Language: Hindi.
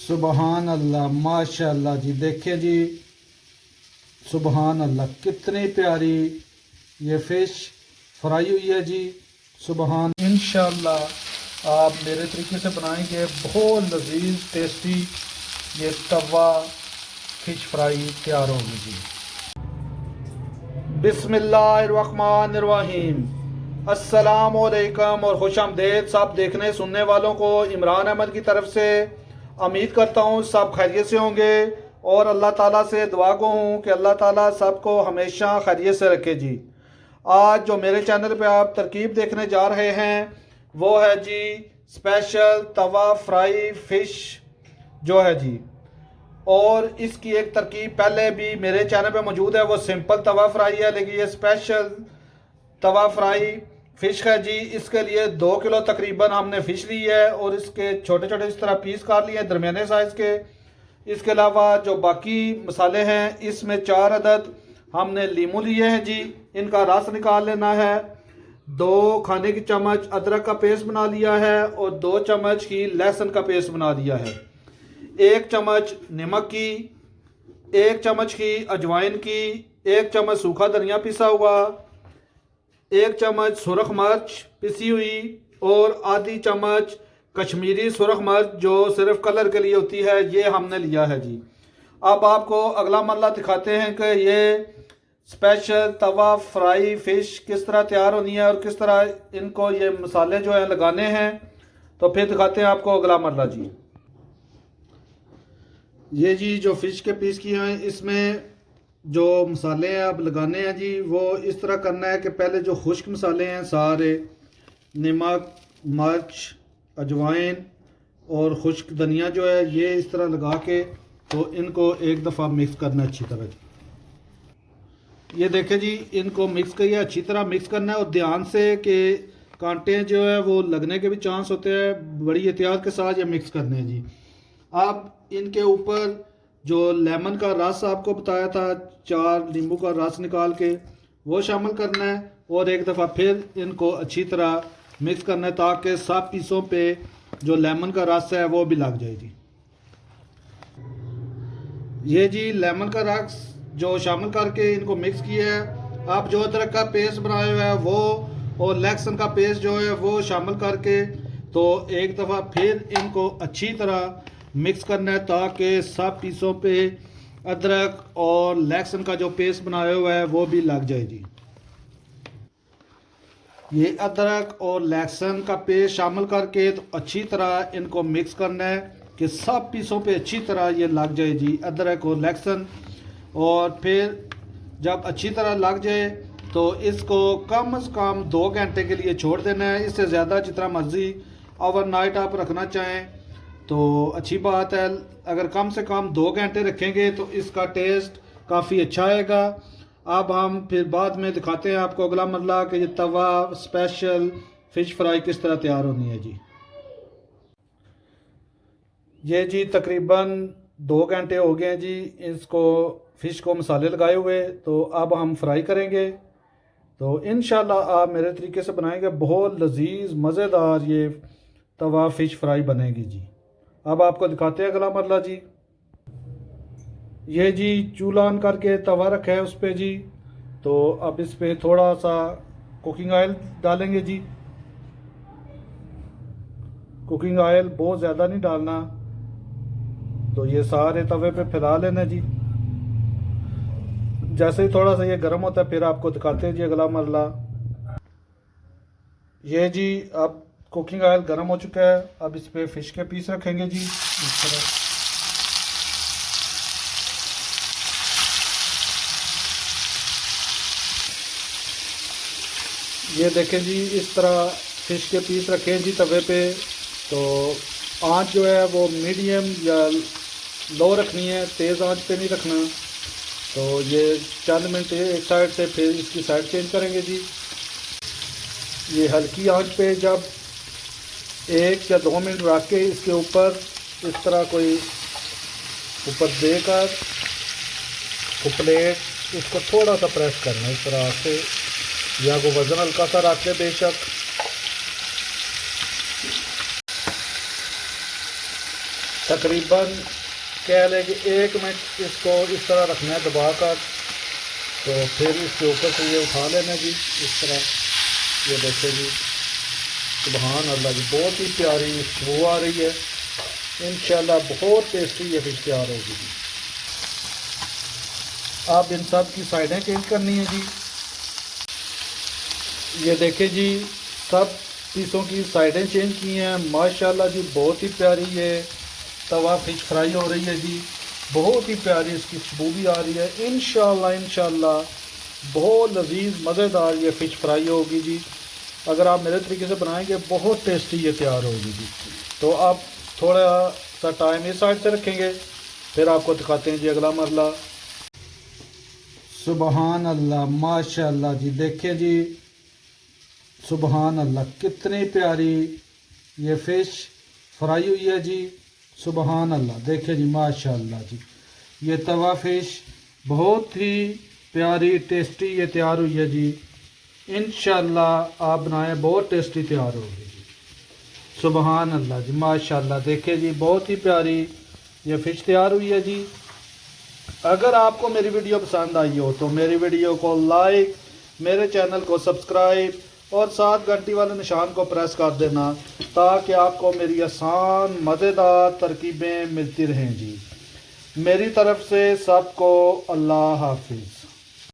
सुबहान अल्लाह, माशाल्लाह जी। देखिए जी, सुबहान अल्लाह, कितनी प्यारी ये फ़िश फ्राई हुई है जी। सुबहान, इंशाल्लाह आप मेरे तरीके से बनाएंगे, बहुत लजीज टेस्टी ये तवा फ़िश फ्राई तैयार होगी जी। बिस्मिल्लाहिर्रहमानिर्रहीम। अस्सलामुअलैकुम और खुश आमदेद सब देखने सुनने वालों को इमरान अहमद की तरफ से। उम्मीद करता हूँ सब खैरियत से होंगे और अल्लाह ताला से दुआ को हूँ कि अल्लाह ताला सबको हमेशा खैरियत से रखे जी। आज जो मेरे चैनल पे आप तरकीब देखने जा रहे हैं वो है जी स्पेशल तवा फ्राई फ़िश जो है जी। और इसकी एक तरकीब पहले भी मेरे चैनल पे मौजूद है, वो सिंपल तवा फ्राई है, लेकिन ये स्पेशल तवा फ्राई फ़िश है जी। इसके लिए 2 किलो तकरीबन हमने फ़िश ली है और इसके छोटे छोटे इस तरह पीस काट लिए हैं दरमियाने साइज़ के। इसके अलावा जो बाकी मसाले हैं, इसमें 4 अदद हमने लीमू लिए हैं जी, इनका रस निकाल लेना है। 2 खाने की चम्मच अदरक का पेस्ट बना लिया है और 2 चम्मच की लहसुन का पेस्ट बना लिया है। 1 चम्मच नमक की, 1 चम्मच की अजवाइन की, 1 चम्मच सूखा धनिया पिसा हुआ, 1 चम्मच सुरख मिर्च पिसी हुई और आधी चम्मच कश्मीरी सुरख मिर्च जो सिर्फ कलर के लिए होती है, ये हमने लिया है जी। अब आपको अगला मरला दिखाते हैं कि ये स्पेशल तवा फ्राई फ़िश किस तरह तैयार होनी है और किस तरह इनको ये मसाले जो है लगाने हैं। तो फिर दिखाते हैं आपको अगला मरला जी। ये जी जो फ़िश के पीस किए हैं, इसमें जो मसाले हैं आप लगाने हैं जी, वो इस तरह करना है कि पहले जो खुश्क मसाले हैं सारे, नमक, मिर्च, अजवाइन और खुश्क धनिया जो है, ये इस तरह लगा के तो इनको एक दफ़ा मिक्स करना है अच्छी तरह। ये देखें जी, इनको मिक्स करिए, अच्छी तरह मिक्स करना है और ध्यान से कि कांटे जो है वो लगने के भी चांस होते हैं, बड़ी एहतियात के साथ ये मिक्स करने हैं जी। आप इनके ऊपर जो लेमन का रस आपको बताया था, 4 नींबू का रस निकाल के वो शामिल करना है और एक दफ़ा फिर इनको अच्छी तरह मिक्स करना है ताकि सब पीसों पे जो लेमन का रस है वो भी लग जाए जी। ये जी लेमन का रस जो शामिल करके इनको मिक्स किया है। आप जो अदरक का पेस्ट बनाया हुआ है वो और लहसुन का पेस्ट जो है वो शामिल करके तो एक दफ़ा फिर इनको अच्छी तरह मिक्स करना है ताकि सब पीसों पे अदरक और लहसुन का जो पेस्ट बनाया हुआ है वो भी लग जाए जी। ये अदरक और लहसुन का पेस्ट शामिल करके तो अच्छी तरह इनको मिक्स करना है कि सब पीसों पे अच्छी तरह ये लग जाए जी, अदरक और लहसुन। और फिर जब अच्छी तरह लग जाए तो इसको कम से कम 2 घंटे के लिए छोड़ देना है। इससे ज़्यादा जितना मर्ज़ी ओवरनाइट आप रखना चाहें तो अच्छी बात है, अगर कम से कम 2 घंटे रखेंगे तो इसका टेस्ट काफ़ी अच्छा आएगा। अब हम फिर बाद में दिखाते हैं आपको अगला मरला कि ये तवा स्पेशल फ़िश फ्राई किस तरह तैयार होनी है जी। ये जी तकरीबन 2 घंटे हो गए हैं जी इसको फ़िश को मसाले लगाए हुए, तो अब हम फ्राई करेंगे। तो इंशाल्लाह आप मेरे तरीके से बनाएंगे, बहुत लजीज मज़ेदार ये तवा फ़िश फ्राई बनेगी जी। अब आपको दिखाते हैं अगला मरला जी। ये जी चूल्हा ऑन करके तवा रखा है उस पर जी, तो अब इस पर थोड़ा सा कुकिंग ऑयल डालेंगे जी। कुकिंग ऑयल बहुत ज़्यादा नहीं डालना, तो ये सारे तवे पे फैला लेना जी। जैसे ही थोड़ा सा ये गर्म होता है फिर आपको दिखाते हैं जी अगला मरला। ये जी अब कुकिंग ऑयल गर्म हो चुका है, अब इस पे फ़िश के पीस रखेंगे जी इस तरह। ये देखें जी, इस तरह फ़िश के पीस रखें जी तवे पे। तो आंच जो है वो मीडियम या लो रखनी है, तेज़ आंच पे नहीं रखना। तो ये 4 मिनट एक साइड से फिर इसकी साइड चेंज करेंगे जी। ये हल्की आंच पे जब 1 या 2 मिनट रख के इसके ऊपर इस तरह कोई ऊपर देकर प्लेट इसको थोड़ा सा प्रेस करना इस तरह से, या को वज़न हल्का सा रख के बेशक। तकरीबन कह लें कि 1 मिनट इसको इस तरह रखना है दबा कर। तो फिर इसके ऊपर से ये उठा लेना जी इस तरह। ये देखिए जी, सुभान अल्लाह जी, बहुत ही प्यारी खुशबू आ रही है। इंशाल्लाह बहुत टेस्टी ये फिश तैयार होगी जी। आप इन सब की साइडें चेंज करनी है जी। ये देखें जी, सब पीसों की साइडें चेंज की हैं। माशाल्लाह जी, बहुत ही प्यारी ये तवा फिश फ्राई हो रही है जी। बहुत ही प्यारी इसकी खुशबू भी आ रही है। इंशाल्लाह बहुत लजीज मज़ेदार ये फ़िश फ्राई होगी जी। अगर आप मेरे तरीके से बनाएंगे बहुत टेस्टी ये तैयार होगी जी। तो आप थोड़ा सा टाइम इस साइड से रखेंगे, फिर आपको दिखाते हैं जी अगला मरला। सुबहान अल्लाह, माशाल्लाह जी, देखें जी, सुबहान अल्लाह, कितनी प्यारी ये फ़िश फ्राई हुई है जी। सुबहान अल्लाह, देखें जी, माशाल्लाह जी, ये तवा फ़िश बहुत ही प्यारी टेस्टी ये तैयार हुई है जी। इंशाल्लाह आप बनाएं, बहुत टेस्टी तैयार होगी जी। सुबहान अल्लाह जी, माशाल्लाह, देखें जी, बहुत ही प्यारी ये फ़िश तैयार हुई है जी। अगर आपको मेरी वीडियो पसंद आई हो तो मेरी वीडियो को लाइक, मेरे चैनल को सब्सक्राइब और साथ घंटी वाले निशान को प्रेस कर देना, ताकि आपको मेरी आसान मज़ेदार तरकीबें मिलती रहें जी। मेरी तरफ से सबको अल्लाह हाफिज़।